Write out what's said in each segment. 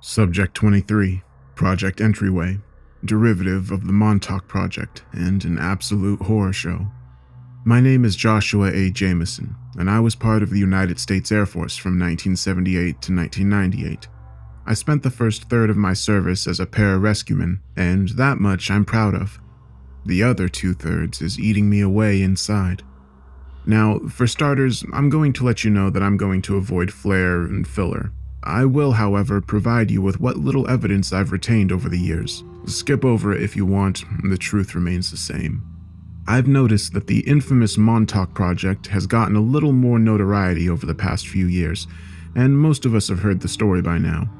Subject 23, Project Entryway, derivative of the Montauk Project and an absolute horror show. My name is Joshua A. Jameson, and I was part of the United States Air Force from 1978 to 1998. I spent the first third of my service as a pararescueman, and that much I'm proud of. The other two-thirds is eating me away inside. Now, for starters, I'm going to let you know that I'm going to avoid flair and filler. I will, however, provide you with what little evidence I've retained over the years. Skip over it if you want, the truth remains the same. I've noticed that the infamous Montauk Project has gotten a little more notoriety over the past few years, and most of us have heard the story by now.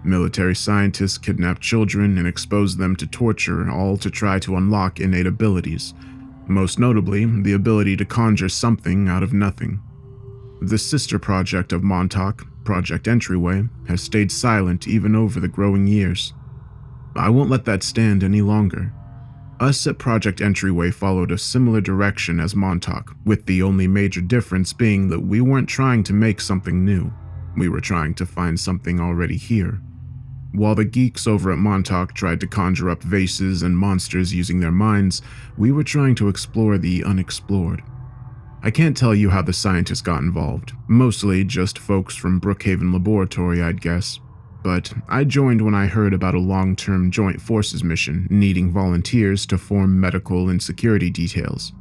Military scientists kidnap children and expose them to torture, all to try to unlock innate abilities. Most notably, the ability to conjure something out of nothing. The sister project of Montauk, Project Entryway, has stayed silent even over the growing years. I won't let that stand any longer. Us at Project Entryway followed a similar direction as Montauk, with the only major difference being that we weren't trying to make something new. We were trying to find something already here. While the geeks over at Montauk tried to conjure up vases and monsters using their minds, we were trying to explore the unexplored. I can't tell you how the scientists got involved, mostly just folks from Brookhaven Laboratory, I'd guess. But I joined when I heard about a long-term joint forces mission needing volunteers to form medical and security details.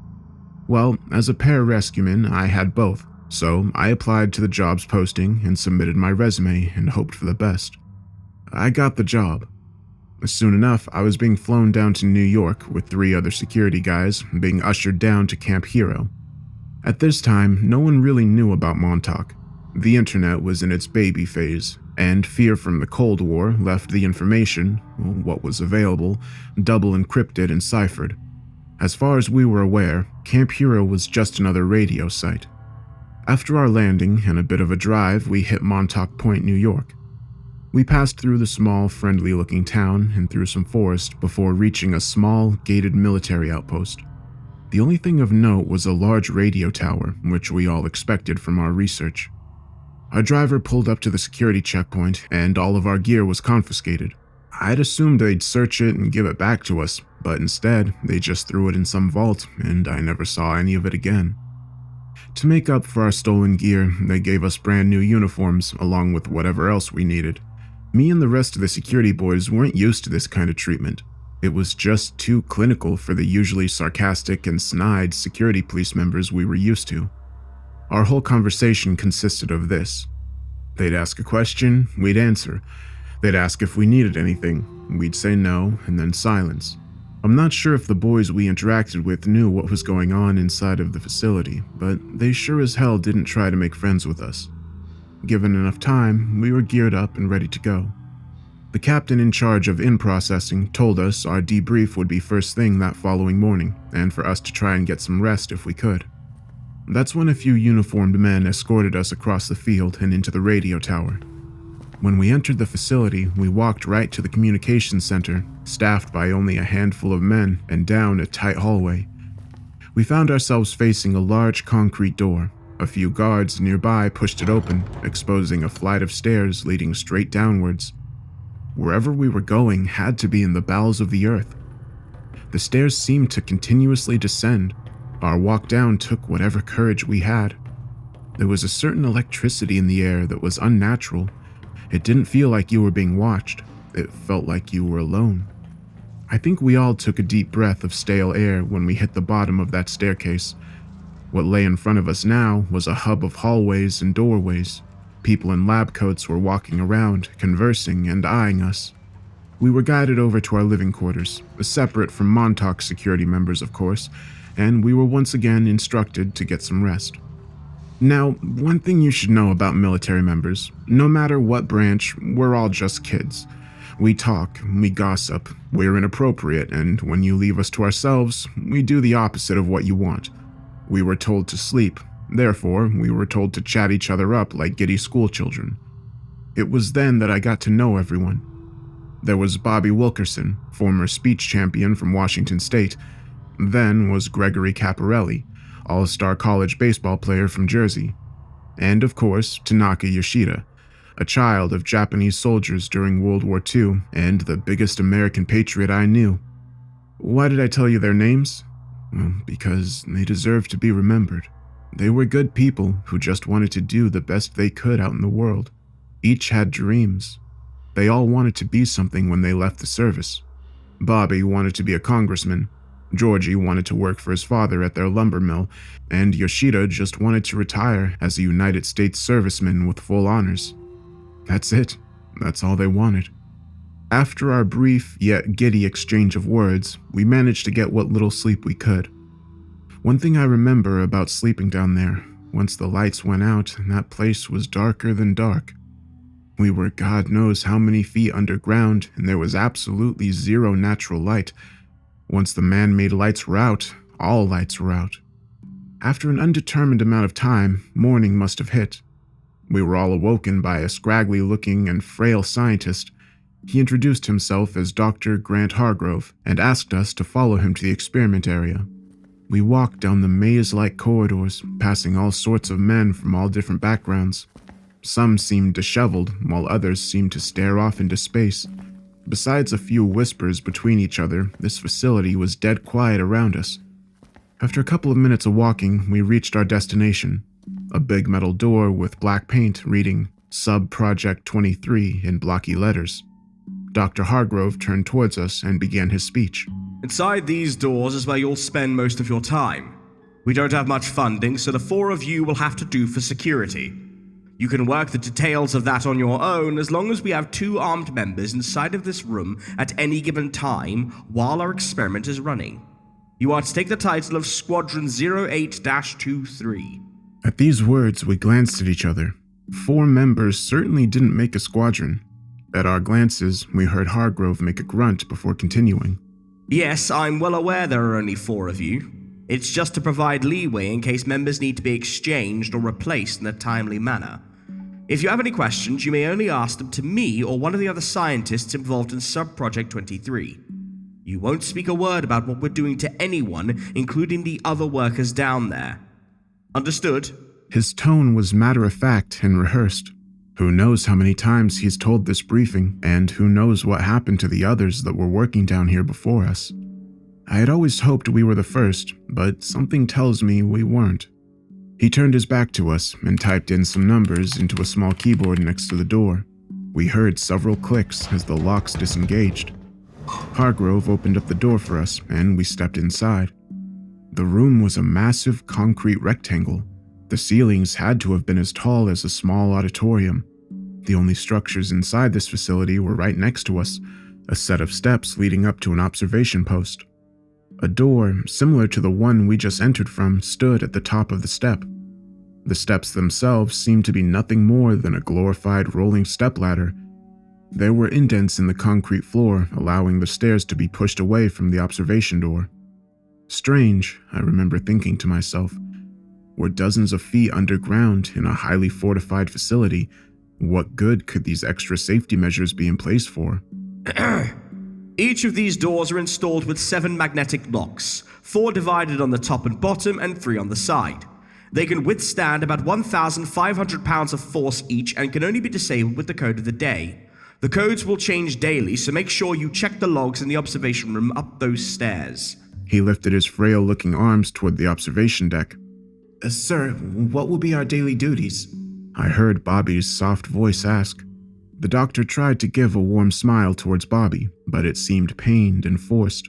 Well, as a pararescueman, I had both, so I applied to the jobs posting and submitted my resume and hoped for the best. I got the job. Soon enough, I was being flown down to New York with 3 other security guys, being ushered down to Camp Hero. At this time, no one really knew about Montauk. The internet was in its baby phase, and fear from the Cold War left the information, what was available, double encrypted and ciphered. As far as we were aware, Camp Hero was just another radio site. After our landing and a bit of a drive, we hit Montauk Point, New York. We passed through the small, friendly-looking town and through some forest before reaching a small, gated military outpost. The only thing of note was a large radio tower, which we all expected from our research. Our driver pulled up to the security checkpoint, and all of our gear was confiscated. I'd assumed they'd search it and give it back to us, but instead, they just threw it in some vault, and I never saw any of it again. To make up for our stolen gear, they gave us brand new uniforms, along with whatever else we needed. Me and the rest of the security boys weren't used to this kind of treatment. It was just too clinical for the usually sarcastic and snide security police members we were used to. Our whole conversation consisted of this. They'd ask a question, we'd answer. They'd ask if we needed anything, we'd say no, and then silence. I'm not sure if the boys we interacted with knew what was going on inside of the facility, but they sure as hell didn't try to make friends with us. Given enough time, we were geared up and ready to go. The captain in charge of in-processing told us our debrief would be first thing that following morning, and for us to try and get some rest if we could. That's when a few uniformed men escorted us across the field and into the radio tower. When we entered the facility, we walked right to the communications center, staffed by only a handful of men, and down a tight hallway. We found ourselves facing a large concrete door. A few guards nearby pushed it open, exposing a flight of stairs leading straight downwards. Wherever we were going had to be in the bowels of the earth. The stairs seemed to continuously descend. Our walk down took whatever courage we had. There was a certain electricity in the air that was unnatural. It didn't feel like you were being watched. It felt like you were alone. I think we all took a deep breath of stale air when we hit the bottom of that staircase. What lay in front of us now was a hub of hallways and doorways. People in lab coats were walking around, conversing and eyeing us. We were guided over to our living quarters, separate from Montauk security members, of course, and we were once again instructed to get some rest. Now, one thing you should know about military members, no matter what branch, we're all just kids. We talk, we gossip, we're inappropriate, and when you leave us to ourselves, we do the opposite of what you want. We were told to sleep. Therefore, we were told to chat each other up like giddy schoolchildren. It was then that I got to know everyone. There was Bobby Wilkerson, former speech champion from Washington State. Then was Gregory Caparelli, all-star college baseball player from Jersey. And of course, Tanaka Yoshida, a child of Japanese soldiers during World War II and the biggest American patriot I knew. Why did I tell you their names? Well, because they deserve to be remembered. They were good people who just wanted to do the best they could out in the world. Each had dreams. They all wanted to be something when they left the service. Bobby wanted to be a congressman, Georgie wanted to work for his father at their lumber mill, and Yoshida just wanted to retire as a United States serviceman with full honors. That's it. That's all they wanted. After our brief yet giddy exchange of words, we managed to get what little sleep we could. One thing I remember about sleeping down there, once the lights went out, that place was darker than dark. We were God knows how many feet underground, and there was absolutely zero natural light. Once the man-made lights were out, all lights were out. After an undetermined amount of time, morning must have hit. We were all awoken by a scraggly-looking and frail scientist. He introduced himself as Dr. Grant Hargrove and asked us to follow him to the experiment area. We walked down the maze-like corridors, passing all sorts of men from all different backgrounds. Some seemed disheveled, while others seemed to stare off into space. Besides a few whispers between each other, this facility was dead quiet around us. After a couple of minutes of walking, we reached our destination. A big metal door with black paint reading Sub-Project 23 in blocky letters. Dr. Hargrove turned towards us and began his speech. Inside these doors is where you'll spend most of your time. We don't have much funding, so the four of you will have to do for security. You can work the details of that on your own as long as we have 2 armed members inside of this room at any given time while our experiment is running. You are to take the title of Squadron 08-23. At these words, we glanced at each other. 4 members certainly didn't make a squadron. At our glances, we heard Hargrove make a grunt before continuing. Yes, I'm well aware there are only 4 of you. It's just to provide leeway in case members need to be exchanged or replaced in a timely manner. If you have any questions, you may only ask them to me or one of the other scientists involved in Sub-Project 23. You won't speak a word about what we're doing to anyone, including the other workers down there. Understood? His tone was matter-of-fact and rehearsed. Who knows how many times he's told this briefing, and who knows what happened to the others that were working down here before us. I had always hoped we were the first, but something tells me we weren't. He turned his back to us and typed in some numbers into a small keyboard next to the door. We heard several clicks as the locks disengaged. Hargrove opened up the door for us, and we stepped inside. The room was a massive concrete rectangle. The ceilings had to have been as tall as a small auditorium. The only structures inside this facility were right next to us, a set of steps leading up to an observation post. A door, similar to the one we just entered from, stood at the top of the step. The steps themselves seemed to be nothing more than a glorified rolling stepladder. There were indents in the concrete floor, allowing the stairs to be pushed away from the observation door. Strange, I remember thinking to myself. We're dozens of feet underground in a highly fortified facility. What good could these extra safety measures be in place for? Each of these doors are installed with 7 magnetic locks, 4 divided on the top and bottom and 3 on the side. They can withstand about 1,500 pounds of force each and can only be disabled with the code of the day. The codes will change daily, so make sure you check the logs in the observation room up those stairs. He lifted his frail-looking arms toward the observation deck. Sir, what will be our daily duties? I heard Bobby's soft voice ask. The doctor tried to give a warm smile towards Bobby, but it seemed pained and forced.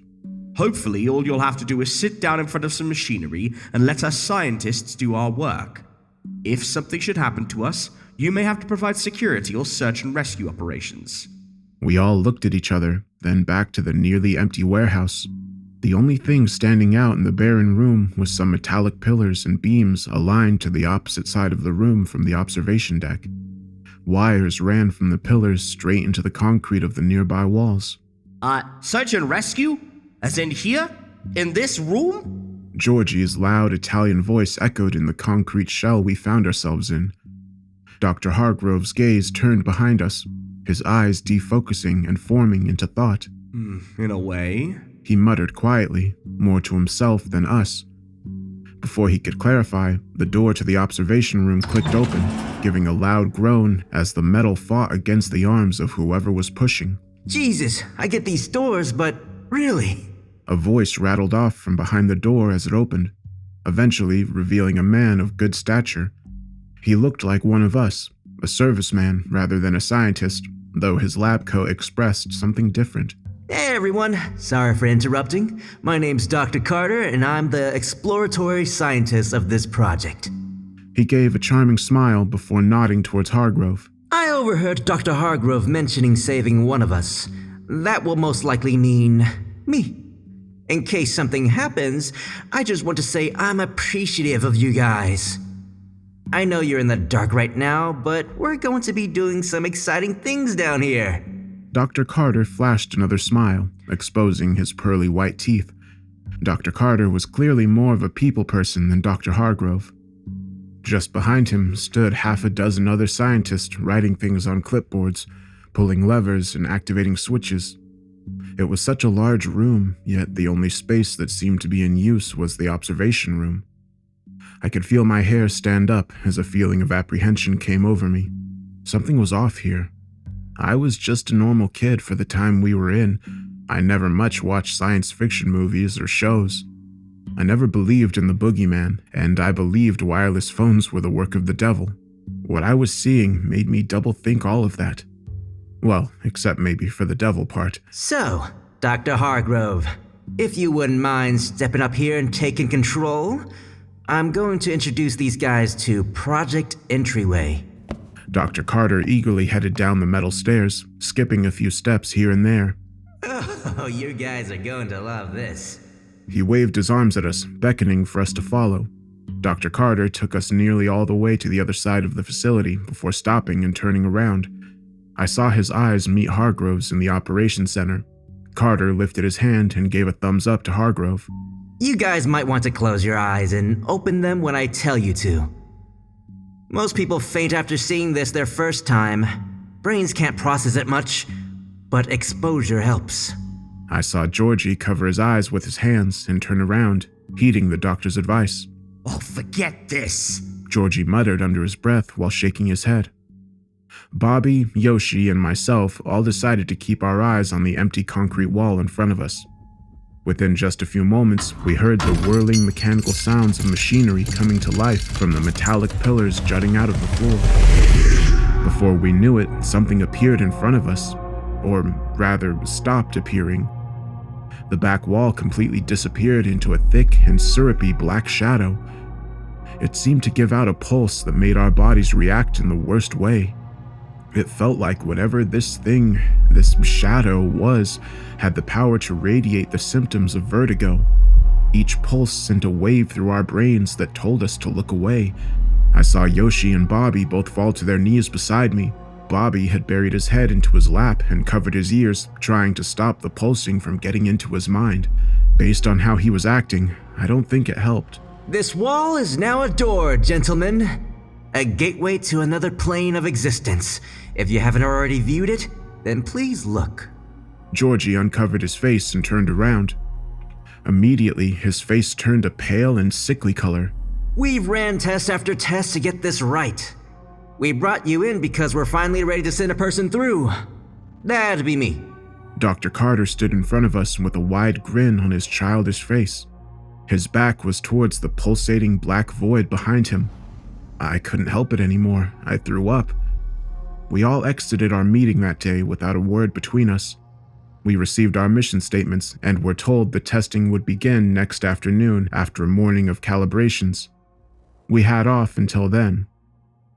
Hopefully, all you'll have to do is sit down in front of some machinery and let us scientists do our work. If something should happen to us, you may have to provide security or search and rescue operations. We all looked at each other, then back to the nearly empty warehouse. The only thing standing out in the barren room was some metallic pillars and beams aligned to the opposite side of the room from the observation deck. Wires ran from the pillars straight into the concrete of the nearby walls. Search and rescue? As in here? In this room? Georgie's loud Italian voice echoed in the concrete shell we found ourselves in. Dr. Hargrove's gaze turned behind us, his eyes defocusing and forming into thought. In a way. He muttered quietly, more to himself than us. Before he could clarify, the door to the observation room clicked open, giving a loud groan as the metal fought against the arms of whoever was pushing. Jesus, I get these doors, but really? A voice rattled off from behind the door as it opened, eventually revealing a man of good stature. He looked like one of us, a serviceman rather than a scientist, though his lab coat expressed something different. Hey everyone, sorry for interrupting. My name's Dr. Carter, and I'm the exploratory scientist of this project. He gave a charming smile before nodding towards Hargrove. I overheard Dr. Hargrove mentioning saving one of us. That will most likely mean me. In case something happens, I just want to say I'm appreciative of you guys. I know you're in the dark right now, but we're going to be doing some exciting things down here. Dr. Carter flashed another smile, exposing his pearly white teeth. Dr. Carter was clearly more of a people person than Dr. Hargrove. Just behind him stood half a dozen other scientists writing things on clipboards, pulling levers and activating switches. It was such a large room, yet the only space that seemed to be in use was the observation room. I could feel my hair stand up as a feeling of apprehension came over me. Something was off here. I was just a normal kid for the time we were in. I never much watched science fiction movies or shows. I never believed in the boogeyman, and I believed wireless phones were the work of the devil. What I was seeing made me double think all of that. Well, except maybe for the devil part. So, Dr. Hargrove, if you wouldn't mind stepping up here and taking control, I'm going to introduce these guys to Project Entryway. Dr. Carter eagerly headed down the metal stairs, skipping a few steps here and there. Oh, you guys are going to love this. He waved his arms at us, beckoning for us to follow. Dr. Carter took us nearly all the way to the other side of the facility before stopping and turning around. I saw his eyes meet Hargrove's in the operations center. Carter lifted his hand and gave a thumbs up to Hargrove. You guys might want to close your eyes and open them when I tell you to. Most people faint after seeing this their first time. Brains can't process it much, but exposure helps. I saw Georgie cover his eyes with his hands and turn around, heeding the doctor's advice. Oh, forget this. Georgie muttered under his breath while shaking his head. Bobby, Yoshi, and myself all decided to keep our eyes on the empty concrete wall in front of us. Within just a few moments, we heard the whirling mechanical sounds of machinery coming to life from the metallic pillars jutting out of the floor. Before we knew it, something appeared in front of us, or rather, stopped appearing. The back wall completely disappeared into a thick and syrupy black shadow. It seemed to give out a pulse that made our bodies react in the worst way. It felt like whatever this thing, this shadow was, had the power to radiate the symptoms of vertigo. Each pulse sent a wave through our brains that told us to look away. I saw Yoshi and Bobby both fall to their knees beside me. Bobby had buried his head into his lap and covered his ears, trying to stop the pulsing from getting into his mind. Based on how he was acting, I don't think it helped. This wall is now a door, gentlemen. A gateway to another plane of existence. If you haven't already viewed it, then please look. Georgie uncovered his face and turned around. Immediately, his face turned a pale and sickly color. We've ran test after test to get this right. We brought you in because we're finally ready to send a person through. That'd be me. Dr. Carter stood in front of us with a wide grin on his childish face. His back was towards the pulsating black void behind him. I couldn't help it anymore. I threw up. We all exited our meeting that day without a word between us. We received our mission statements and were told the testing would begin next afternoon after a morning of calibrations. We had off until then.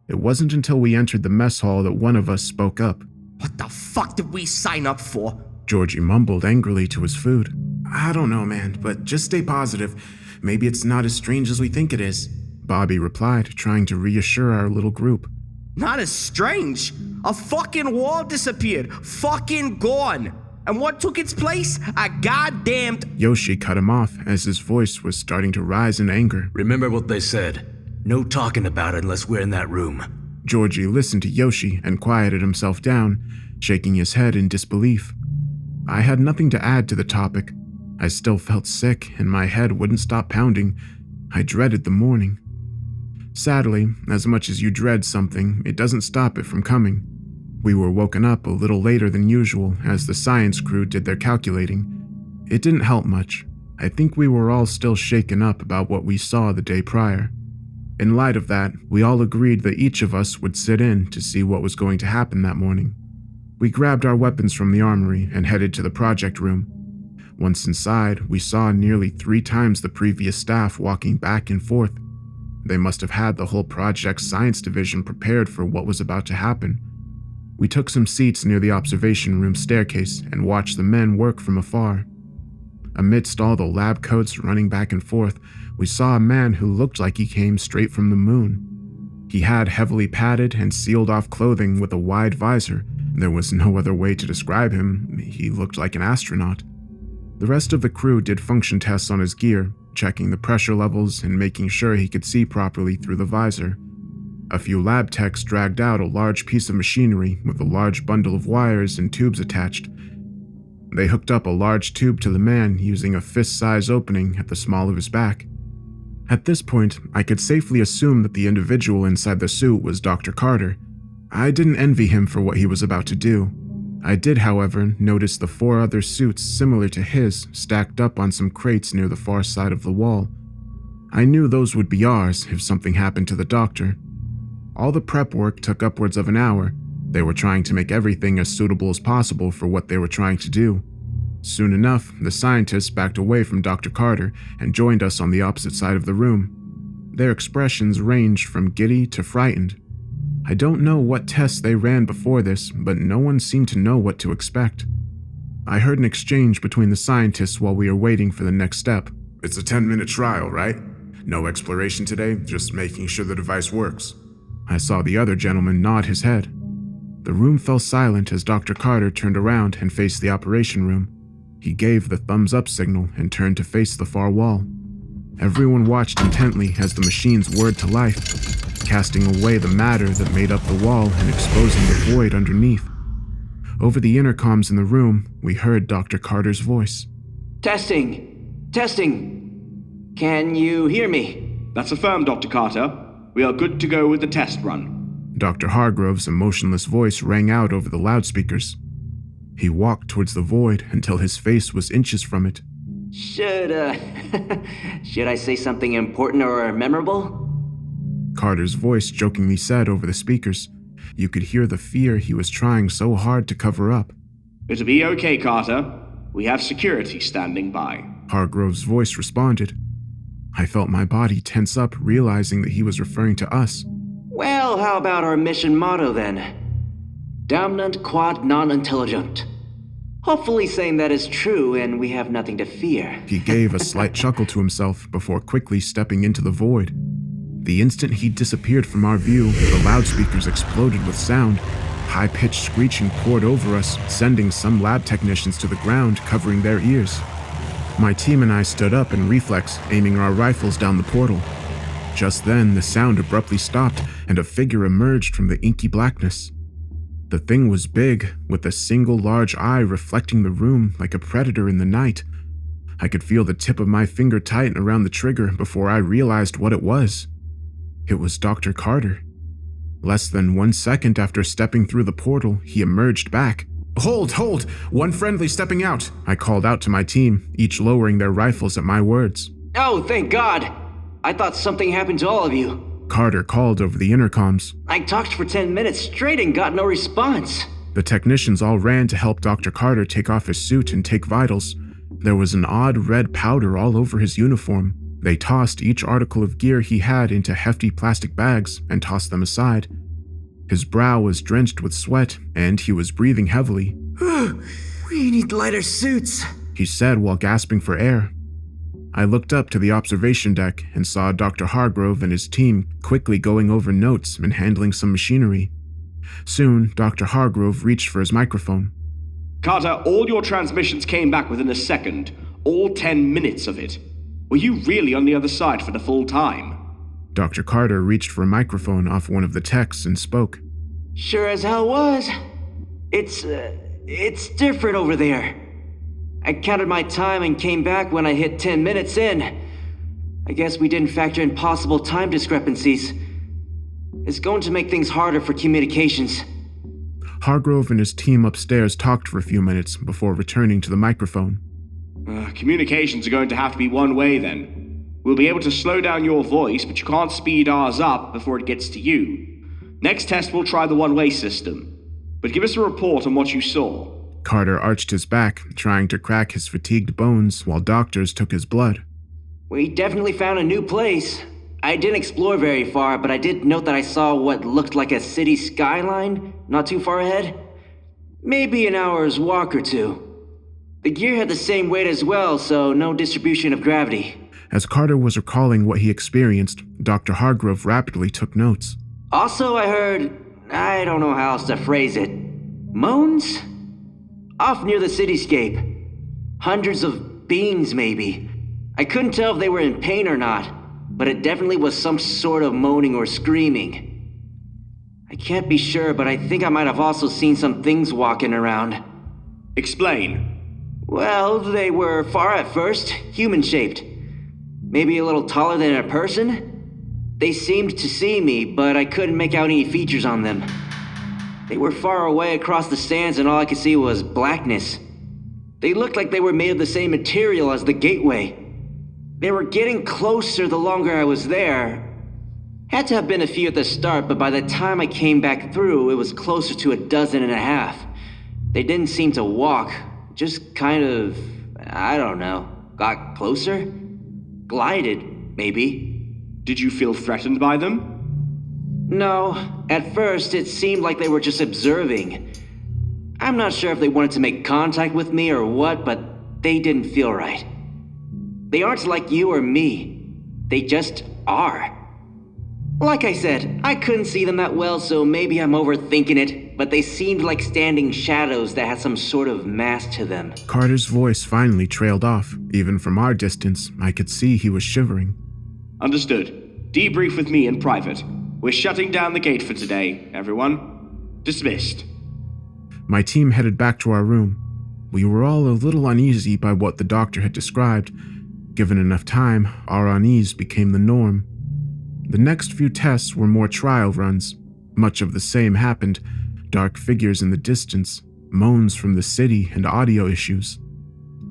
It wasn't until we entered the mess hall that one of us spoke up. What the fuck did we sign up for? Georgie mumbled angrily to his food. I don't know, man, but just stay positive. Maybe it's not as strange as we think it is. Bobby replied, trying to reassure our little group. Not as strange. A fucking wall disappeared. Fucking gone. And what took its place? A goddamned... Yoshi cut him off as his voice was starting to rise in anger. Remember what they said. No talking about it unless we're in that room. Georgie listened to Yoshi and quieted himself down, shaking his head in disbelief. I had nothing to add to the topic. I still felt sick and my head wouldn't stop pounding. I dreaded the morning. Sadly, as much as you dread something, it doesn't stop it from coming. We were woken up a little later than usual as the science crew did their calculating. It didn't help much. I think we were all still shaken up about what we saw the day prior. In light of that, we all agreed that each of us would sit in to see what was going to happen that morning. We grabbed our weapons from the armory and headed to the project room. Once inside, we saw nearly 3 times the previous staff walking back and forth. They must have had the whole project's science division prepared for what was about to happen. We took some seats near the observation room staircase and watched the men work from afar. Amidst all the lab coats running back and forth, we saw a man who looked like he came straight from the moon. He had heavily padded and sealed-off clothing with a wide visor. There was no other way to describe him. He looked like an astronaut. The rest of the crew did function tests on his gear, checking the pressure levels and making sure he could see properly through the visor. A few lab techs dragged out a large piece of machinery with a large bundle of wires and tubes attached. They hooked up a large tube to the man using a fist-size opening at the small of his back. At this point, I could safely assume that the individual inside the suit was Dr. Carter. I didn't envy him for what he was about to do. I did, however, notice the 4 other suits similar to his stacked up on some crates near the far side of the wall. I knew those would be ours if something happened to the doctor. All the prep work took upwards of an hour. They were trying to make everything as suitable as possible for what they were trying to do. Soon enough, the scientists backed away from Dr. Carter and joined us on the opposite side of the room. Their expressions ranged from giddy to frightened. I don't know what tests they ran before this, but no one seemed to know what to expect. I heard an exchange between the scientists while we were waiting for the next step. It's a 10-minute trial, right? No exploration today, just making sure the device works. I saw the other gentleman nod his head. The room fell silent as Dr. Carter turned around and faced the operation room. He gave the thumbs-up signal and turned to face the far wall. Everyone watched intently as the machines whirred to life, casting away the matter that made up the wall and exposing the void underneath. Over the intercoms in the room, we heard Dr. Carter's voice. Testing. Testing. Can you hear me? That's affirmed, Dr. Carter. We are good to go with the test run. Dr. Hargrove's emotionless voice rang out over the loudspeakers. He walked towards the void until his face was inches from it. Should I say something important or memorable? Carter's voice jokingly said over the speakers. You could hear the fear he was trying so hard to cover up. It'll be okay, Carter. We have security standing by. Hargrove's voice responded. I felt my body tense up, realizing that he was referring to us. Well, how about our mission motto then? Damnant quod non intelligent. Hopefully saying that is true and we have nothing to fear. He gave a slight chuckle to himself before quickly stepping into the void. The instant he disappeared from our view, the loudspeakers exploded with sound. High-pitched screeching poured over us, sending some lab technicians to the ground, covering their ears. My team and I stood up in reflex, aiming our rifles down the portal. Just then, the sound abruptly stopped, and a figure emerged from the inky blackness. The thing was big, with a single large eye reflecting the room like a predator in the night. I could feel the tip of my finger tighten around the trigger before I realized what it was. It was Dr. Carter. Less than 1 second after stepping through the portal, he emerged back. Hold! One friendly stepping out! I called out to my team, each lowering their rifles at my words. Oh, thank God! I thought something happened to all of you. Carter called over the intercoms. I talked for 10 minutes straight and got no response. The technicians all ran to help Dr. Carter take off his suit and take vitals. There was an odd red powder all over his uniform. They tossed each article of gear he had into hefty plastic bags and tossed them aside. His brow was drenched with sweat, and he was breathing heavily. We need lighter suits, he said while gasping for air. I looked up to the observation deck and saw Dr. Hargrove and his team quickly going over notes and handling some machinery. Soon, Dr. Hargrove reached for his microphone. Carter, all your transmissions came back within a second. All 10 minutes of it. Were you really on the other side for the full time? Dr. Carter reached for a microphone off one of the techs and spoke. Sure as hell was. It's different over there. I counted my time and came back when I hit 10 minutes in. I guess we didn't factor in possible time discrepancies. It's going to make things harder for communications. Hargrove and his team upstairs talked for a few minutes before returning to the microphone. Communications are going to have to be one way then. We'll be able to slow down your voice, but you can't speed ours up before it gets to you. Next test we'll try the one-way system. But give us a report on what you saw. Carter arched his back, trying to crack his fatigued bones while doctors took his blood. We definitely found a new place. I didn't explore very far, but I did note that I saw what looked like a city skyline not too far ahead. Maybe an hour's walk or two. The gear had the same weight as well, so no distribution of gravity. As Carter was recalling what he experienced, Dr. Hargrove rapidly took notes. Also, I heard, I don't know how else to phrase it, moans? Off near the cityscape. Hundreds of beings, maybe. I couldn't tell if they were in pain or not, but it definitely was some sort of moaning or screaming. I can't be sure, but I think I might have also seen some things walking around. Explain. Well, they were far at first, human-shaped. Maybe a little taller than a person? They seemed to see me, but I couldn't make out any features on them. They were far away across the sands and all I could see was blackness. They looked like they were made of the same material as the gateway. They were getting closer the longer I was there. Had to have been a few at the start, but by the time I came back through, it was closer to 12. They didn't seem to walk, just kind of, I don't know, got closer? Glided, maybe. Did you feel threatened by them? No, at first it seemed like they were just observing. I'm not sure if they wanted to make contact with me or what, but they didn't feel right. They aren't like you or me. They just are. Like I said, I couldn't see them that well, so maybe I'm overthinking it, but they seemed like standing shadows that had some sort of mass to them. Carter's voice finally trailed off. Even from our distance, I could see he was shivering. Understood. Debrief with me in private. We're shutting down the gate for today, everyone. Dismissed. My team headed back to our room. We were all a little uneasy by what the doctor had described. Given enough time, our unease became the norm. The next few tests were more trial runs. Much of the same happened. Dark figures in the distance, moans from the city, and audio issues.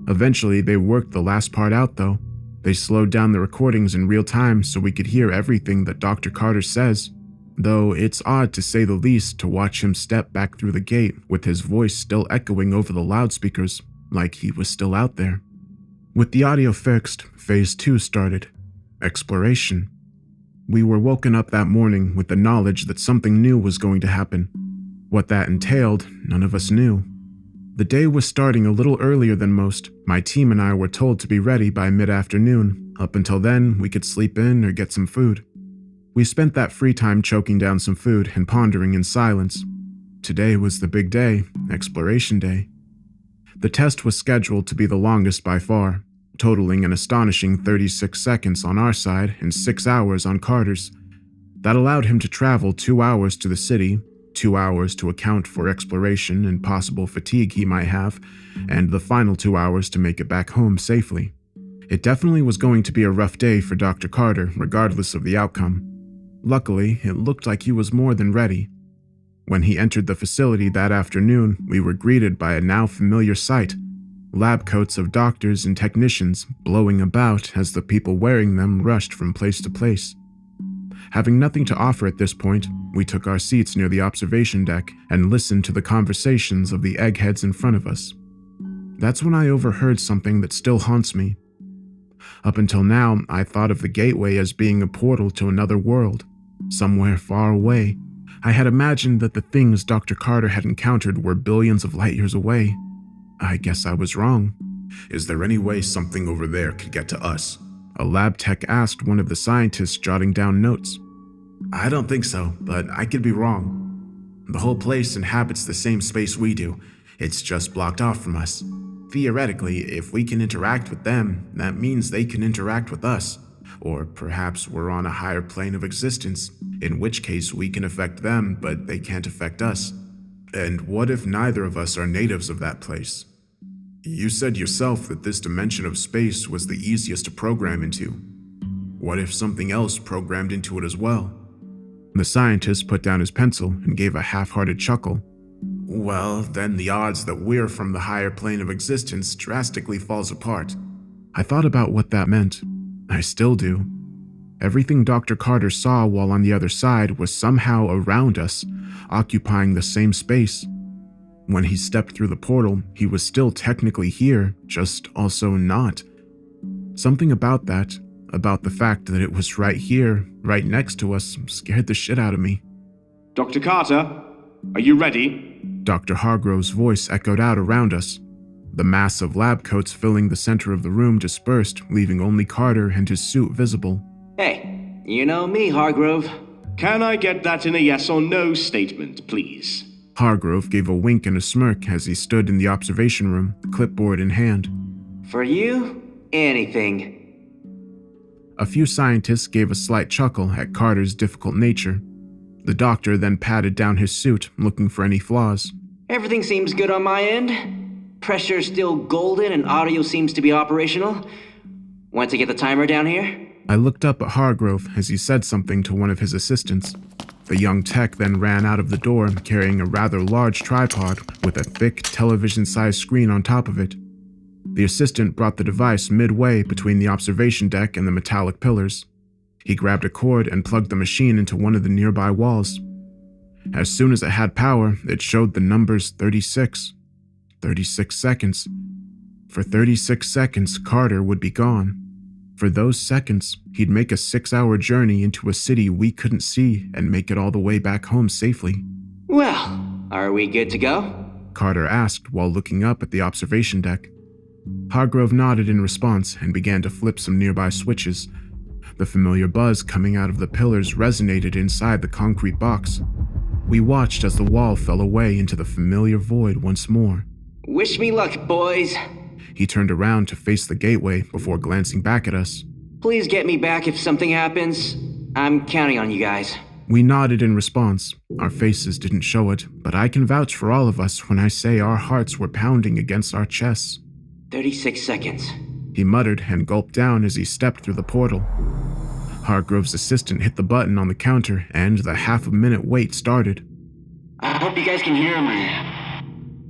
Eventually, they worked the last part out, though. They slowed down the recordings in real time so we could hear everything that Dr. Carter says, though it's odd to say the least to watch him step back through the gate with his voice still echoing over the loudspeakers like he was still out there. With the audio fixed, Phase 2 started. Exploration. We were woken up that morning with the knowledge that something new was going to happen. What that entailed, none of us knew. The day was starting a little earlier than most. My team and I were told to be ready by mid-afternoon. Up until then, we could sleep in or get some food. We spent that free time choking down some food and pondering in silence. Today was the big day, Exploration Day. The test was scheduled to be the longest by far, totaling an astonishing 36 seconds on our side and 6 hours on Carter's. That allowed him to travel 2 hours to the city, 2 hours to account for exploration and possible fatigue he might have, and the final 2 hours to make it back home safely. It definitely was going to be a rough day for Dr. Carter, regardless of the outcome. Luckily, it looked like he was more than ready. When he entered the facility that afternoon, we were greeted by a now familiar sight. Lab coats of doctors and technicians blowing about as the people wearing them rushed from place to place. Having nothing to offer at this point, we took our seats near the observation deck and listened to the conversations of the eggheads in front of us. That's when I overheard something that still haunts me. Up until now, I thought of the gateway as being a portal to another world, somewhere far away. I had imagined that the things Dr. Carter had encountered were billions of light years away. I guess I was wrong. Is there any way something over there could get to us? A lab tech asked one of the scientists jotting down notes. I don't think so, but I could be wrong. The whole place inhabits the same space we do. It's just blocked off from us. Theoretically, if we can interact with them, that means they can interact with us. Or perhaps we're on a higher plane of existence, in which case we can affect them, but they can't affect us. And what if neither of us are natives of that place? You said yourself that this dimension of space was the easiest to program into. What if something else programmed into it as well? The scientist put down his pencil and gave a half-hearted chuckle. Well, then the odds that we're from the higher plane of existence drastically falls apart. I thought about what that meant. I still do. Everything Dr. Carter saw while on the other side was somehow around us, occupying the same space. When he stepped through the portal, he was still technically here, just also not. Something about that, about the fact that it was right here, right next to us, scared the shit out of me. Dr. Carter, are you ready? Dr. Hargrove's voice echoed out around us. The mass of lab coats filling the center of the room dispersed, leaving only Carter and his suit visible. Hey, you know me, Hargrove. Can I get that in a yes or no statement, please? Hargrove gave a wink and a smirk as he stood in the observation room, clipboard in hand. For you, anything. A few scientists gave a slight chuckle at Carter's difficult nature. The doctor then patted down his suit, looking for any flaws. Everything seems good on my end. Pressure's still golden and audio seems to be operational. Want to get the timer down here? I looked up at Hargrove as he said something to one of his assistants. The young tech then ran out of the door carrying a rather large tripod with a thick television-sized screen on top of it. The assistant brought the device midway between the observation deck and the metallic pillars. He grabbed a cord and plugged the machine into one of the nearby walls. As soon as it had power, it showed the numbers 36. 36 seconds. For 36 seconds, Carter would be gone. For those seconds, he'd make a 6-hour journey into a city we couldn't see and make it all the way back home safely. Well, are we good to go? Carter asked while looking up at the observation deck. Hargrove nodded in response and began to flip some nearby switches. The familiar buzz coming out of the pillars resonated inside the concrete box. We watched as the wall fell away into the familiar void once more. Wish me luck, boys. He turned around to face the gateway before glancing back at us. Please get me back if something happens. I'm counting on you guys. We nodded in response. Our faces didn't show it, but I can vouch for all of us when I say our hearts were pounding against our chests. 36 seconds. He muttered and gulped down as he stepped through the portal. Hargrove's assistant hit the button on the counter and the half-a-minute wait started. I hope you guys can hear me.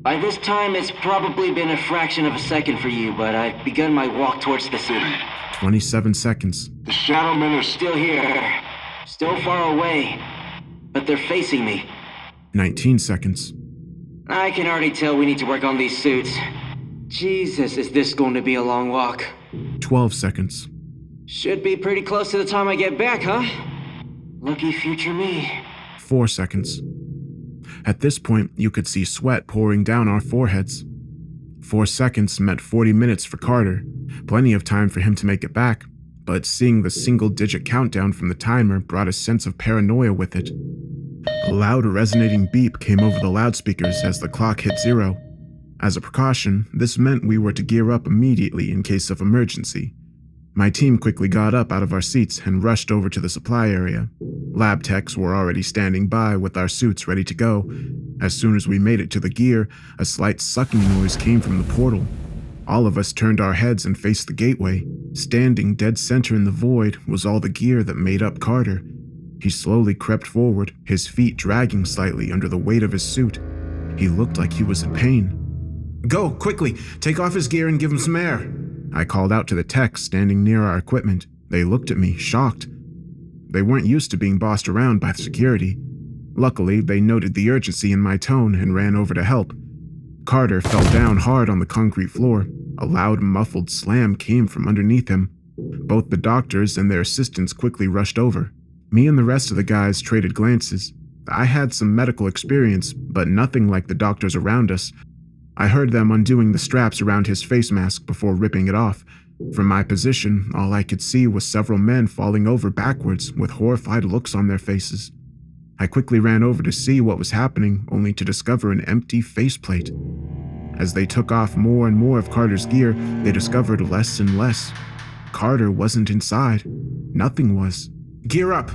By this time, it's probably been a fraction of a second for you, but I've begun my walk towards the city. 27 seconds. The Shadow Men are still here, still far away, but they're facing me. 19 seconds. I can already tell we need to work on these suits. Jesus, is this going to be a long walk? 12 seconds. Should be pretty close to the time I get back, huh? Lucky future me. 4 seconds. At this point, you could see sweat pouring down our foreheads. 4 seconds meant 40 minutes for Carter, plenty of time for him to make it back, but seeing the single-digit countdown from the timer brought a sense of paranoia with it. A loud resonating beep came over the loudspeakers as the clock hit 0. As a precaution, this meant we were to gear up immediately in case of emergency. My team quickly got up out of our seats and rushed over to the supply area. Lab techs were already standing by with our suits ready to go. As soon as we made it to the gear, a slight sucking noise came from the portal. All of us turned our heads and faced the gateway. Standing dead center in the void was all the gear that made up Carter. He slowly crept forward, his feet dragging slightly under the weight of his suit. He looked like he was in pain. Go, quickly, take off his gear and give him some air. I called out to the techs standing near our equipment. They looked at me, shocked. They weren't used to being bossed around by security. Luckily, they noted the urgency in my tone and ran over to help. Carter fell down hard on the concrete floor. A loud, muffled slam came from underneath him. Both the doctors and their assistants quickly rushed over. Me and the rest of the guys traded glances. I had some medical experience, but nothing like the doctors around us. I heard them undoing the straps around his face mask before ripping it off. From my position, all I could see was several men falling over backwards with horrified looks on their faces. I quickly ran over to see what was happening, only to discover an empty faceplate. As they took off more and more of Carter's gear, they discovered less and less. Carter wasn't inside. Nothing was. Gear up!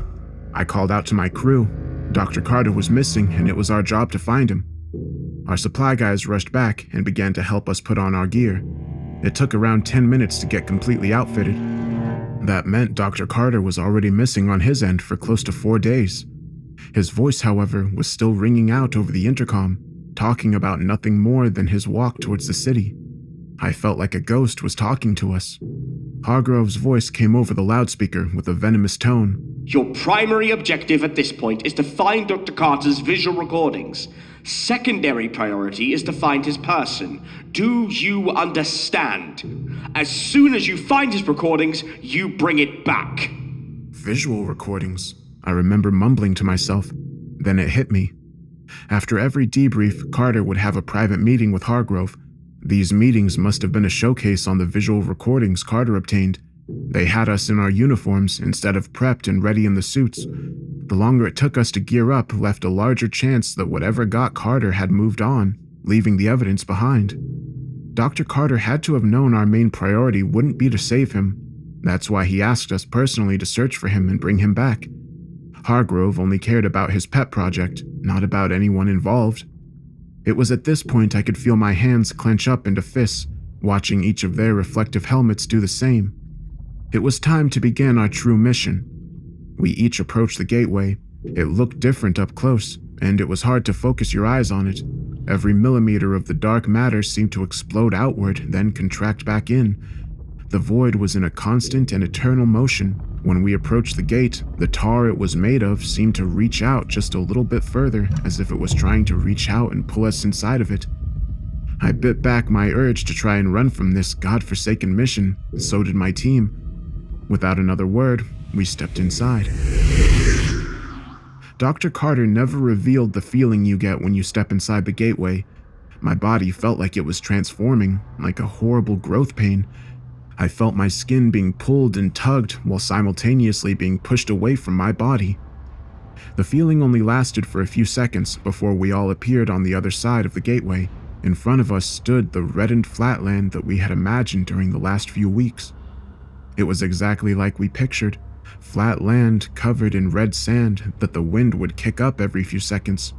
I called out to my crew. Dr. Carter was missing, and it was our job to find him. Our supply guys rushed back and began to help us put on our gear. It took around 10 minutes to get completely outfitted. That meant Dr. Carter was already missing on his end for close to 4 days. His voice, however, was still ringing out over the intercom, talking about nothing more than his walk towards the city. I felt like a ghost was talking to us. Hargrove's voice came over the loudspeaker with a venomous tone. Your primary objective at this point is to find Dr. Carter's visual recordings. Secondary priority is to find his person. Do you understand? As soon as you find his recordings, you bring it back. Visual recordings, I remember mumbling to myself. Then it hit me. After every debrief, Carter would have a private meeting with Hargrove. These meetings must have been a showcase on the visual recordings Carter obtained. They had us in our uniforms instead of prepped and ready in the suits. The longer it took us to gear up left a larger chance that whatever got Carter had moved on, leaving the evidence behind. Dr. Carter had to have known our main priority wouldn't be to save him. That's why he asked us personally to search for him and bring him back. Hargrove only cared about his pet project, not about anyone involved. It was at this point I could feel my hands clench up into fists, watching each of their reflective helmets do the same. It was time to begin our true mission. We each approached the gateway. It looked different up close, and it was hard to focus your eyes on it. Every millimeter of the dark matter seemed to explode outward, then contract back in. The void was in a constant and eternal motion. When we approached the gate, the tar it was made of seemed to reach out just a little bit further, as if it was trying to reach out and pull us inside of it. I bit back my urge to try and run from this godforsaken mission, and so did my team. Without another word, we stepped inside. Dr. Carter never revealed the feeling you get when you step inside the gateway. My body felt like it was transforming, like a horrible growth pain. I felt my skin being pulled and tugged while simultaneously being pushed away from my body. The feeling only lasted for a few seconds before we all appeared on the other side of the gateway. In front of us stood the reddened flatland that we had imagined during the last few weeks. It was exactly like we pictured, flat land covered in red sand that the wind would kick up every few seconds.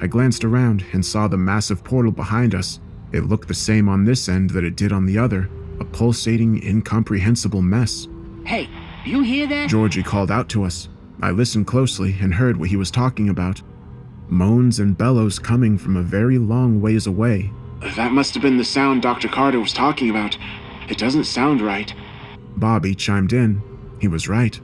I glanced around and saw the massive portal behind us. It looked the same on this end that it did on the other, a pulsating, incomprehensible mess. Hey, you hear that? Georgie called out to us. I listened closely and heard what he was talking about. Moans and bellows coming from a very long ways away. That must have been the sound Dr. Carter was talking about. It doesn't sound right. Bobby chimed in. He was right.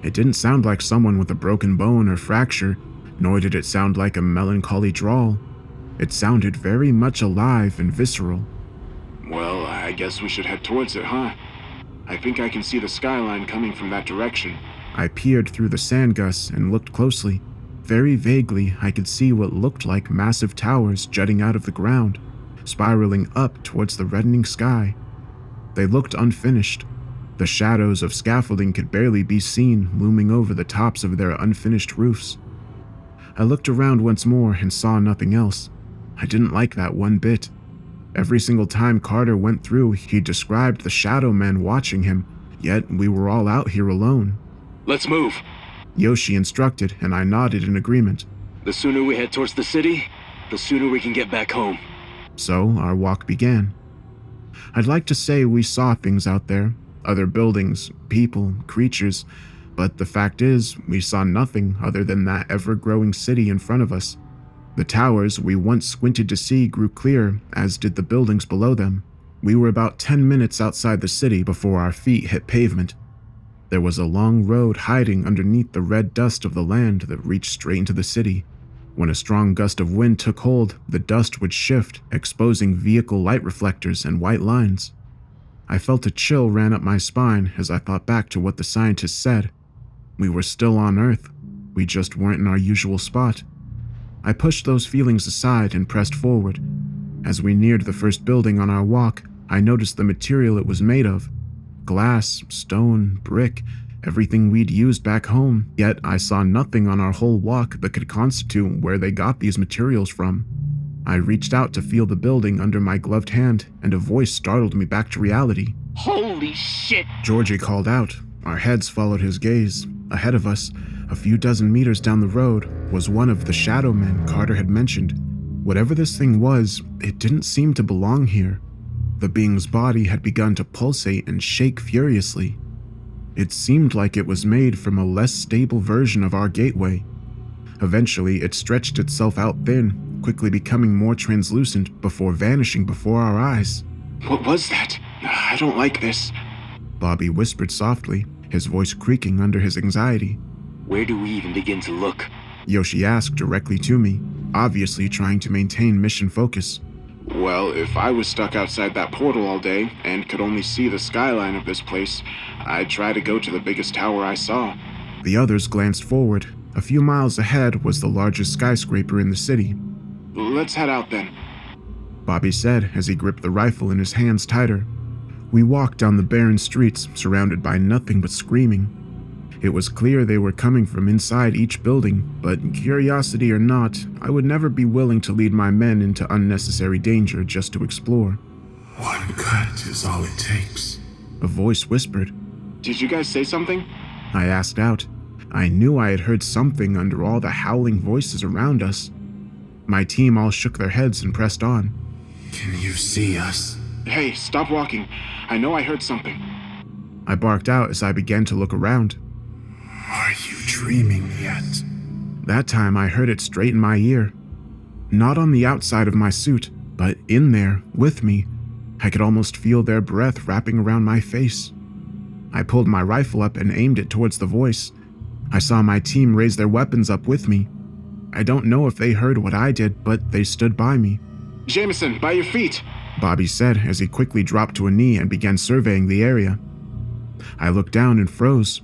It didn't sound like someone with a broken bone or fracture, nor did it sound like a melancholy drawl. It sounded very much alive and visceral. Well, I guess we should head towards it, huh? I think I can see the skyline coming from that direction. I peered through the sand gusts and looked closely. Very vaguely, I could see what looked like massive towers jutting out of the ground, spiraling up towards the reddening sky. They looked unfinished. The shadows of scaffolding could barely be seen looming over the tops of their unfinished roofs. I looked around once more and saw nothing else. I didn't like that one bit. Every single time Carter went through, he described the shadow men watching him, yet we were all out here alone. Let's move. Yoshi instructed, and I nodded in agreement. The sooner we head towards the city, the sooner we can get back home. So our walk began. I'd like to say we saw things out there, other buildings, people, creatures, but the fact is, we saw nothing other than that ever-growing city in front of us. The towers we once squinted to see grew clear, as did the buildings below them. We were about 10 minutes outside the city before our feet hit pavement. There was a long road hiding underneath the red dust of the land that reached straight into the city. When a strong gust of wind took hold, the dust would shift, exposing vehicle light reflectors and white lines. I felt a chill ran up my spine as I thought back to what the scientists said. We were still on Earth. We just weren't in our usual spot. I pushed those feelings aside and pressed forward. As we neared the first building on our walk, I noticed the material it was made of. Glass, stone, brick, everything we'd used back home, yet I saw nothing on our whole walk that could constitute where they got these materials from. I reached out to feel the building under my gloved hand, and a voice startled me back to reality. Holy shit! Georgie called out. Our heads followed his gaze. Ahead of us, a few dozen meters down the road, was one of the shadow men Carter had mentioned. Whatever this thing was, it didn't seem to belong here. The being's body had begun to pulsate and shake furiously. It seemed like it was made from a less stable version of our gateway. Eventually, it stretched itself out thin, quickly becoming more translucent before vanishing before our eyes. What was that? I don't like this. Bobby whispered softly, his voice creaking under his anxiety. Where do we even begin to look? Yoshi asked directly to me, obviously trying to maintain mission focus. Well, if I was stuck outside that portal all day and could only see the skyline of this place, I'd try to go to the biggest tower I saw. The others glanced forward. A few miles ahead was the largest skyscraper in the city. Let's head out then. Bobby said as he gripped the rifle in his hands tighter. We walked down the barren streets, surrounded by nothing but screaming. It was clear they were coming from inside each building, but curiosity or not, I would never be willing to lead my men into unnecessary danger just to explore. One cut is all it takes. A voice whispered. Did you guys say something? I asked out. I knew I had heard something under all the howling voices around us. My team all shook their heads and pressed on. Can you see us? Hey, stop walking. I know I heard something. I barked out as I began to look around. Are you dreaming yet? That time I heard it straight in my ear. Not on the outside of my suit, but in there, with me. I could almost feel their breath wrapping around my face. I pulled my rifle up and aimed it towards the voice. I saw my team raise their weapons up with me. I don't know if they heard what I did, but they stood by me. Jameson, by your feet! Bobby said as he quickly dropped to a knee and began surveying the area. I looked down and froze.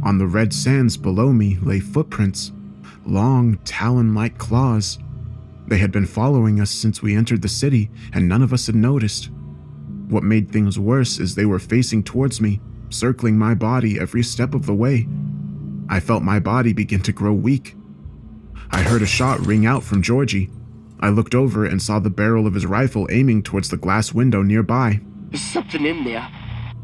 On the red sands below me lay footprints, long, talon-like claws. They had been following us since we entered the city, and none of us had noticed. What made things worse is they were facing towards me, circling my body every step of the way. I felt my body begin to grow weak. I heard a shot ring out from Georgie. I looked over and saw the barrel of his rifle aiming towards the glass window nearby. There's something in there.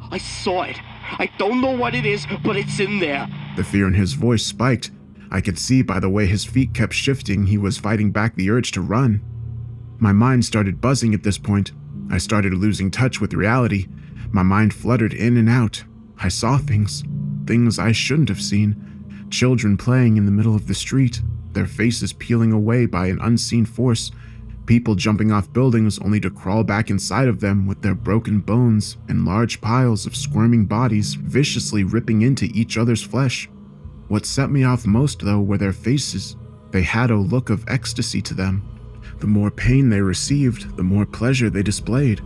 I saw it. I don't know what it is, but it's in there. The fear in his voice spiked. I could see by the way his feet kept shifting he was fighting back the urge to run. My mind started buzzing at this point. I started losing touch with reality. My mind fluttered in and out. I saw things I shouldn't have seen. Children playing in the middle of the street, their faces peeling away by an unseen force. People jumping off buildings only to crawl back inside of them with their broken bones and large piles of squirming bodies viciously ripping into each other's flesh. What set me off most, though, were their faces. They had a look of ecstasy to them. The more pain they received, the more pleasure they displayed.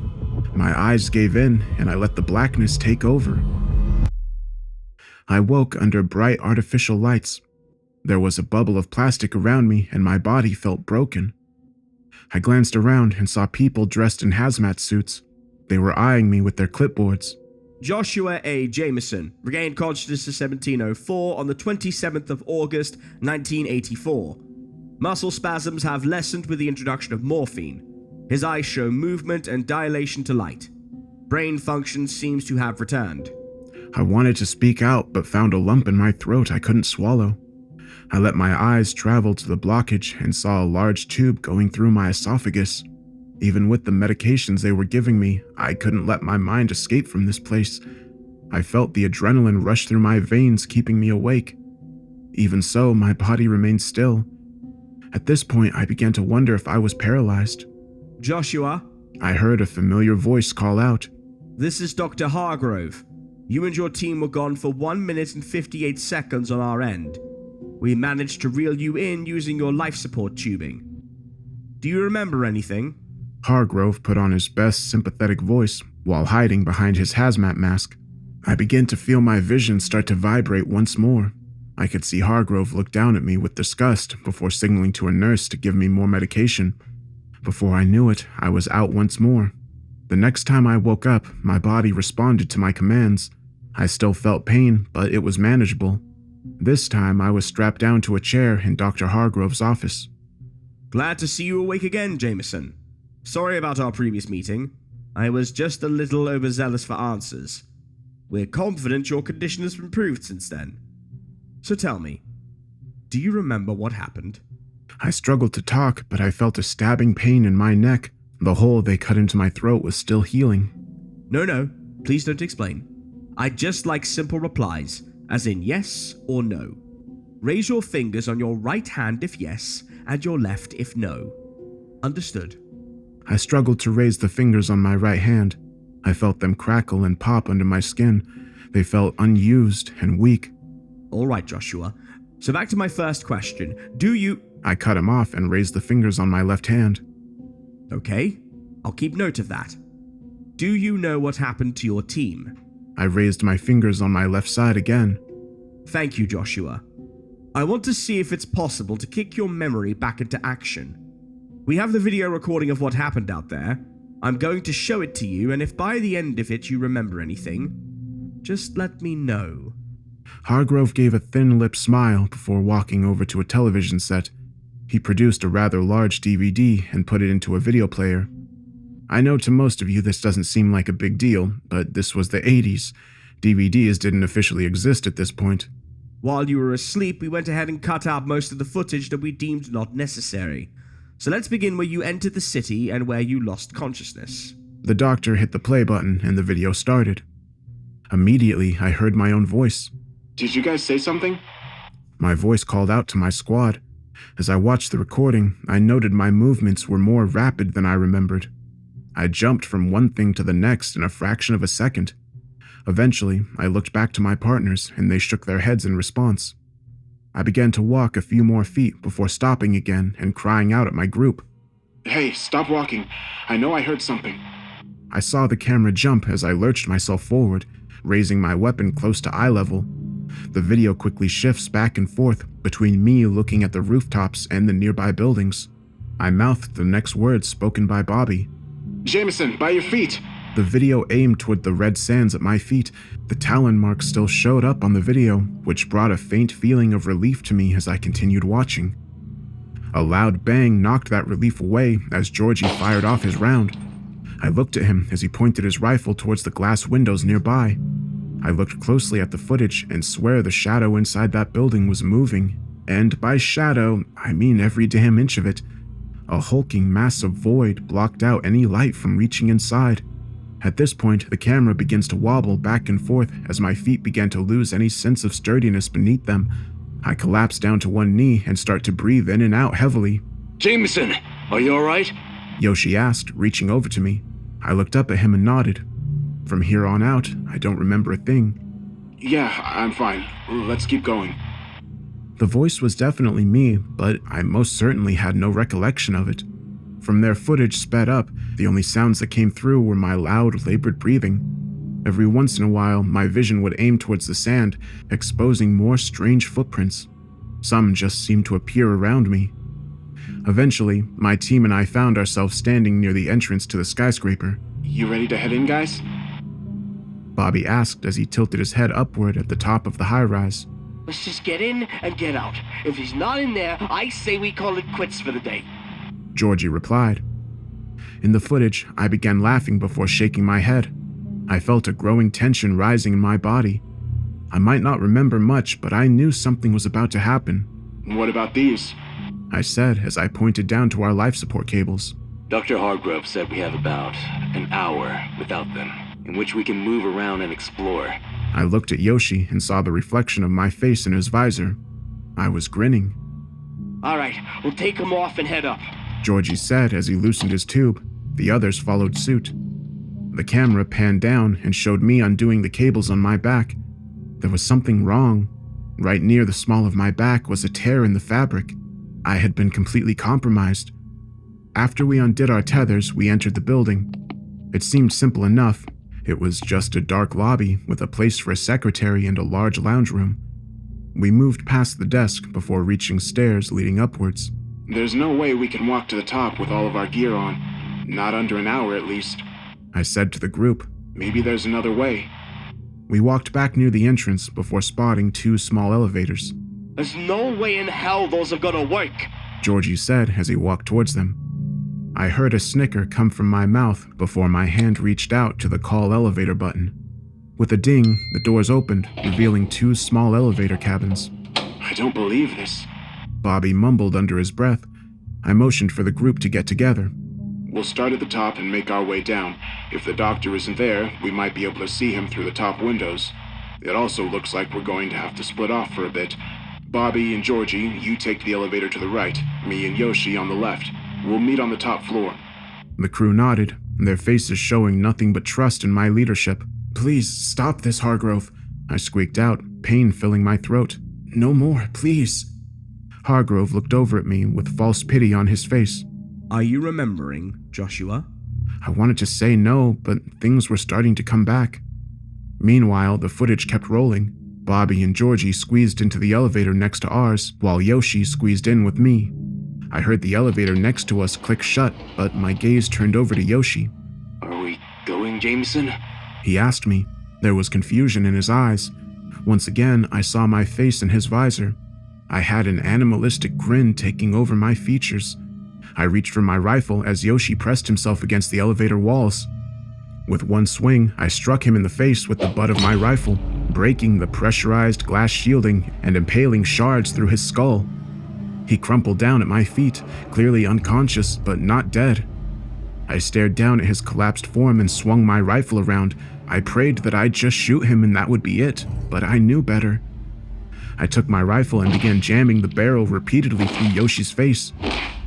My eyes gave in, and I let the blackness take over. I woke under bright artificial lights. There was a bubble of plastic around me, and my body felt broken. I glanced around and saw people dressed in hazmat suits. They were eyeing me with their clipboards. Joshua A. Jameson regained consciousness in 1704 on the 27th of August, 1984. Muscle spasms have lessened with the introduction of morphine. His eyes show movement and dilation to light. Brain function seems to have returned. I wanted to speak out, but found a lump in my throat I couldn't swallow. I let my eyes travel to the blockage and saw a large tube going through my esophagus. Even with the medications they were giving me, I couldn't let my mind escape from this place. I felt the adrenaline rush through my veins, keeping me awake. Even so, my body remained still. At this point, I began to wonder if I was paralyzed. Joshua? I heard a familiar voice call out. This is Dr. Hargrove. You and your team were gone for 1 minute and 58 seconds on our end. We managed to reel you in using your life support tubing. Do you remember anything? Hargrove put on his best sympathetic voice while hiding behind his hazmat mask. I began to feel my vision start to vibrate once more. I could see Hargrove look down at me with disgust before signaling to a nurse to give me more medication. Before I knew it, I was out once more. The next time I woke up, my body responded to my commands. I still felt pain, but it was manageable. This time, I was strapped down to a chair in Dr. Hargrove's office. Glad to see you awake again, Jameson. Sorry about our previous meeting. I was just a little overzealous for answers. We're confident your condition has improved since then. So tell me, do you remember what happened? I struggled to talk, but I felt a stabbing pain in my neck. The hole they cut into my throat was still healing. No, please don't explain. I'd just like simple replies, as in yes or no. Raise your fingers on your right hand if yes, and your left if no. Understood? I struggled to raise the fingers on my right hand. I felt them crackle and pop under my skin. They felt unused and weak. All right, Joshua. So back to my first question. Do you... I cut him off and raised the fingers on my left hand. Okay, I'll keep note of that. Do you know what happened to your team? I raised my fingers on my left side again. Thank you, Joshua. I want to see if it's possible to kick your memory back into action. We have the video recording of what happened out there. I'm going to show it to you, and if by the end of it you remember anything, just let me know. Hargrove gave a thin-lipped smile before walking over to a television set. He produced a rather large DVD and put it into a video player. I know to most of you this doesn't seem like a big deal, but this was the 80s. DVDs didn't officially exist at this point. While you were asleep, we went ahead and cut out most of the footage that we deemed not necessary. So let's begin where you entered the city and where you lost consciousness. The doctor hit the play button and the video started. Immediately, I heard my own voice. Did you guys say something? My voice called out to my squad. As I watched the recording, I noted my movements were more rapid than I remembered. I jumped from one thing to the next in a fraction of a second. Eventually, I looked back to my partners and they shook their heads in response. I began to walk a few more feet before stopping again and crying out at my group. Hey, stop walking. I know I heard something. I saw the camera jump as I lurched myself forward, raising my weapon close to eye level. The video quickly shifts back and forth between me looking at the rooftops and the nearby buildings. I mouthed the next words spoken by Bobby. Jameson, by your feet! The video aimed toward the red sands at my feet. The talon marks still showed up on the video, which brought a faint feeling of relief to me as I continued watching. A loud bang knocked that relief away as Georgie fired off his round. I looked at him as he pointed his rifle towards the glass windows nearby. I looked closely at the footage and swear the shadow inside that building was moving. And by shadow, I mean every damn inch of it. A hulking mass of void blocked out any light from reaching inside. At this point, the camera begins to wobble back and forth as my feet began to lose any sense of sturdiness beneath them. I collapse down to one knee and start to breathe in and out heavily. Jameson, are you alright? Yoshi asked, reaching over to me. I looked up at him and nodded. From here on out, I don't remember a thing. Yeah, I'm fine. Let's keep going. The voice was definitely me, but I most certainly had no recollection of it. From there, footage sped up. The only sounds that came through were my loud, labored breathing. Every once in a while, my vision would aim towards the sand, exposing more strange footprints. Some just seemed to appear around me. Eventually, my team and I found ourselves standing near the entrance to the skyscraper. You ready to head in, guys? Bobby asked as he tilted his head upward at the top of the high-rise. Let's just get in and get out. If he's not in there, I say we call it quits for the day. Georgie replied. In the footage, I began laughing before shaking my head. I felt a growing tension rising in my body. I might not remember much, but I knew something was about to happen. What about these? I said as I pointed down to our life support cables. Dr. Hargrove said we have about an hour without them, in which we can move around and explore. I looked at Yoshi and saw the reflection of my face in his visor. I was grinning. All right, we'll take him off and head up. Georgie said as he loosened his tube. The others followed suit. The camera panned down and showed me undoing the cables on my back. There was something wrong. Right near the small of my back was a tear in the fabric. I had been completely compromised. After we undid our tethers, we entered the building. It seemed simple enough. It was just a dark lobby with a place for a secretary and a large lounge room. We moved past the desk before reaching stairs leading upwards. There's no way we can walk to the top with all of our gear on. Not under an hour, at least. I said to the group. Maybe there's another way. We walked back near the entrance before spotting two small elevators. There's no way in hell those are gonna work. Georgie said as he walked towards them. I heard a snicker come from my mouth before my hand reached out to the call elevator button. With a ding, the doors opened, revealing two small elevator cabins. I don't believe this. Bobby mumbled under his breath. I motioned for the group to get together. We'll start at the top and make our way down. If the doctor isn't there, we might be able to see him through the top windows. It also looks like we're going to have to split off for a bit. Bobby and Georgie, you take the elevator to the right. Me and Yoshi on the left. We'll meet on the top floor. The crew nodded, their faces showing nothing but trust in my leadership. "Please, stop this, Hargrove," I squeaked out, pain filling my throat. "No more, please." Hargrove looked over at me with false pity on his face. Are you remembering, Joshua? I wanted to say no, but things were starting to come back. Meanwhile, the footage kept rolling. Bobby and Georgie squeezed into the elevator next to ours, while Yoshi squeezed in with me. I heard the elevator next to us click shut, but my gaze turned over to Yoshi. Are we going, Jameson? He asked me. There was confusion in his eyes. Once again, I saw my face in his visor. I had an animalistic grin taking over my features. I reached for my rifle as Yoshi pressed himself against the elevator walls. With one swing, I struck him in the face with the butt of my rifle, breaking the pressurized glass shielding and impaling shards through his skull. He crumpled down at my feet, clearly unconscious but not dead. I stared down at his collapsed form and swung my rifle around. I prayed that I'd just shoot him and that would be it, but I knew better. I took my rifle and began jamming the barrel repeatedly through Yoshi's face,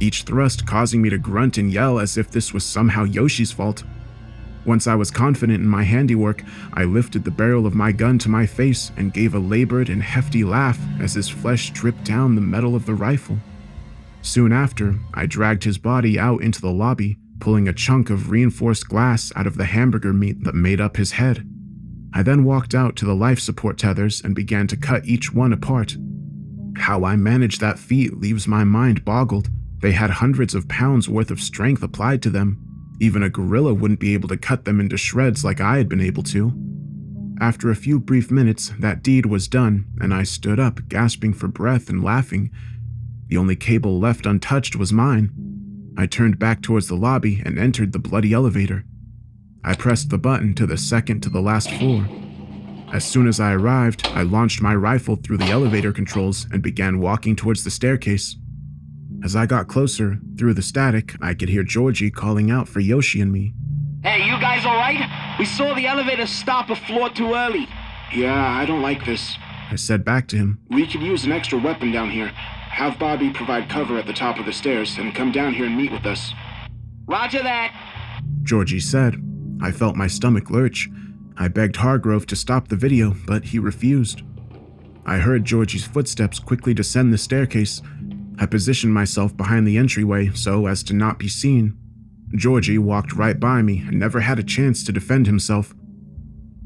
each thrust causing me to grunt and yell as if this was somehow Yoshi's fault. Once I was confident in my handiwork, I lifted the barrel of my gun to my face and gave a labored and hefty laugh as his flesh dripped down the metal of the rifle. Soon after, I dragged his body out into the lobby, pulling a chunk of reinforced glass out of the hamburger meat that made up his head. I then walked out to the life support tethers and began to cut each one apart. How I managed that feat leaves my mind boggled. They had hundreds of pounds worth of strength applied to them. Even a gorilla wouldn't be able to cut them into shreds like I had been able to. After a few brief minutes, that deed was done, and I stood up, gasping for breath and laughing. The only cable left untouched was mine. I turned back towards the lobby and entered the bloody elevator. I pressed the button to the second to the last floor. As soon as I arrived, I launched my rifle through the elevator controls and began walking towards the staircase. As I got closer, through the static, I could hear Georgie calling out for Yoshi and me. Hey, you guys alright? We saw the elevator stop a floor too early. Yeah, I don't like this. I said back to him. We could use an extra weapon down here. Have Bobby provide cover at the top of the stairs and come down here and meet with us. Roger that. Georgie said. I felt my stomach lurch. I begged Hargrove to stop the video, but he refused. I heard Georgie's footsteps quickly descend the staircase. I positioned myself behind the entryway so as to not be seen. Georgie walked right by me and never had a chance to defend himself.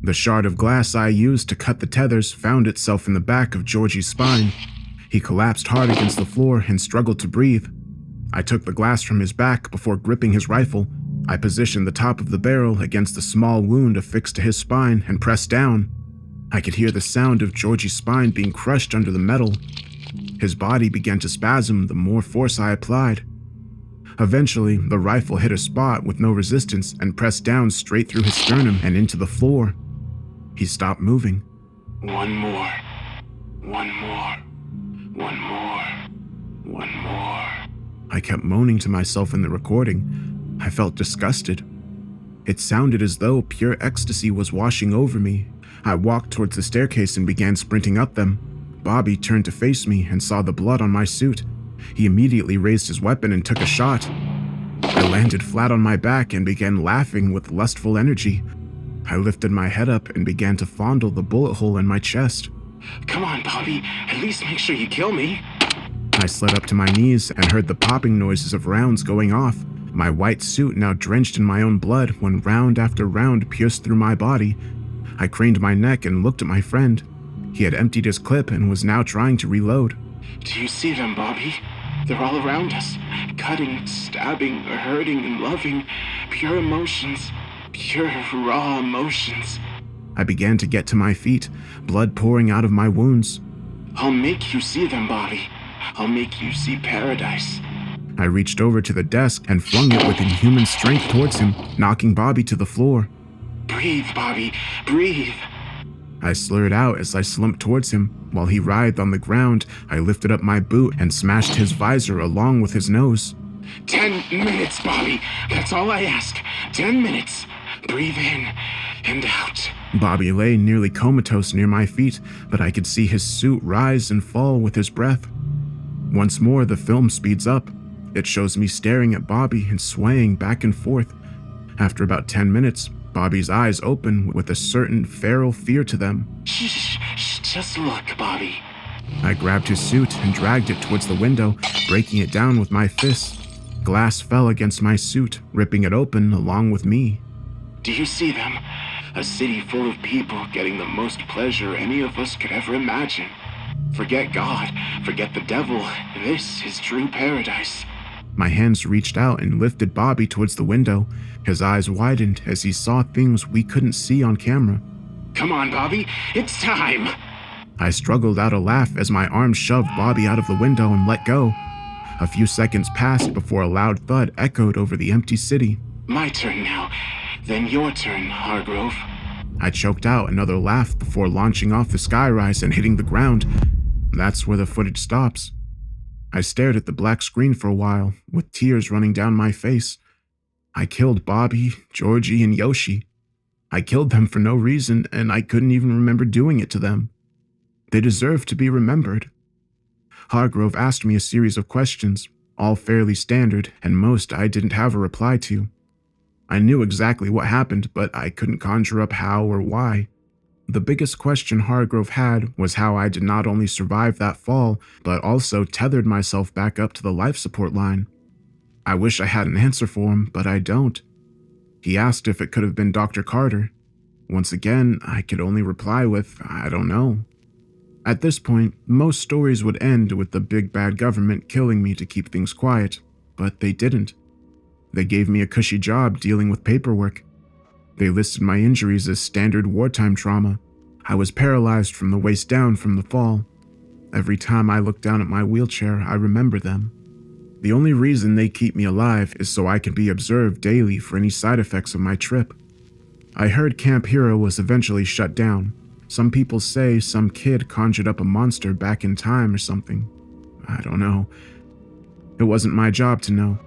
The shard of glass I used to cut the tethers found itself in the back of Georgie's spine. He collapsed hard against the floor and struggled to breathe. I took the glass from his back before gripping his rifle. I positioned the top of the barrel against the small wound affixed to his spine and pressed down. I could hear the sound of Georgie's spine being crushed under the metal. His body began to spasm the more force I applied. Eventually, the rifle hit a spot with no resistance and pressed down straight through his sternum and into the floor. He stopped moving. One more. One more. One more. One more. I kept moaning to myself in the recording. I felt disgusted. It sounded as though pure ecstasy was washing over me. I walked towards the staircase and began sprinting up them. Bobby turned to face me and saw the blood on my suit. He immediately raised his weapon and took a shot. I landed flat on my back and began laughing with lustful energy. I lifted my head up and began to fondle the bullet hole in my chest. Come on, Bobby. At least make sure you kill me. I slid up to my knees and heard the popping noises of rounds going off, my white suit now drenched in my own blood when round after round pierced through my body. I craned my neck and looked at my friend. He had emptied his clip and was now trying to reload. Do you see them, Bobby? They're all around us. Cutting, stabbing, hurting, and loving. Pure emotions. Pure, raw emotions. I began to get to my feet, blood pouring out of my wounds. I'll make you see them, Bobby. I'll make you see paradise. I reached over to the desk and flung it with inhuman strength towards him, knocking Bobby to the floor. Breathe, Bobby. Breathe. I slurred out as I slumped towards him. While he writhed on the ground, I lifted up my boot and smashed his visor along with his nose. 10 minutes, Bobby. That's all I ask. 10 minutes. Breathe in and out. Bobby lay nearly comatose near my feet, but I could see his suit rise and fall with his breath. Once more, the film speeds up. It shows me staring at Bobby and swaying back and forth. After about 10 minutes, Bobby's eyes open with a certain feral fear to them. Shh, just look, Bobby. I grabbed his suit and dragged it towards the window, breaking it down with my fists. Glass fell against my suit, ripping it open along with me. Do you see them? A city full of people getting the most pleasure any of us could ever imagine. Forget God, forget the devil. This is true paradise. My hands reached out and lifted Bobby towards the window. His eyes widened as he saw things we couldn't see on camera. Come on, Bobby, it's time. I struggled out a laugh as my arm shoved Bobby out of the window and let go. A few seconds passed before a loud thud echoed over the empty city. My turn now. Then your turn, Hargrove. I choked out another laugh before launching off the skyrise and hitting the ground. That's where the footage stops. I stared at the black screen for a while, with tears running down my face. I killed Bobby, Georgie, and Yoshi. I killed them for no reason, and I couldn't even remember doing it to them. They deserve to be remembered. Hargrove asked me a series of questions, all fairly standard, and most I didn't have a reply to. I knew exactly what happened, but I couldn't conjure up how or why. The biggest question Hargrove had was how I did not only survive that fall, but also tethered myself back up to the life support line. I wish I had an answer for him, but I don't. He asked if it could have been Dr. Carter. Once again, I could only reply with, I don't know. At this point, most stories would end with the big bad government killing me to keep things quiet, but they didn't. They gave me a cushy job dealing with paperwork. They listed my injuries as standard wartime trauma. I was paralyzed from the waist down from the fall. Every time I look down at my wheelchair, I remember them. The only reason they keep me alive is so I can be observed daily for any side effects of my trip. I heard Camp Hero was eventually shut down. Some people say some kid conjured up a monster back in time or something. I don't know. It wasn't my job to know.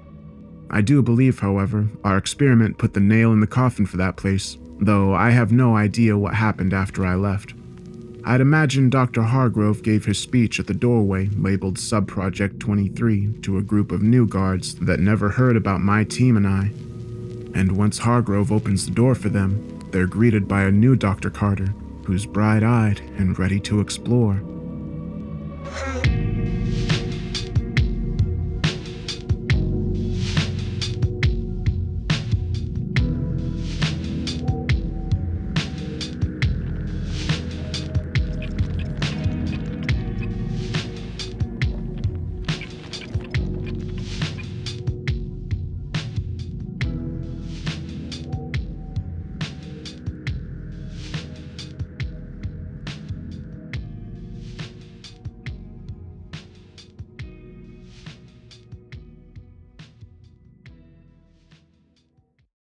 I do believe, however, our experiment put the nail in the coffin for that place, though I have no idea what happened after I left. I'd imagine Dr. Hargrove gave his speech at the doorway labeled Subproject 23 to a group of new guards that never heard about my team and I. And once Hargrove opens the door for them, they're greeted by a new Dr. Carter, who's bright-eyed and ready to explore.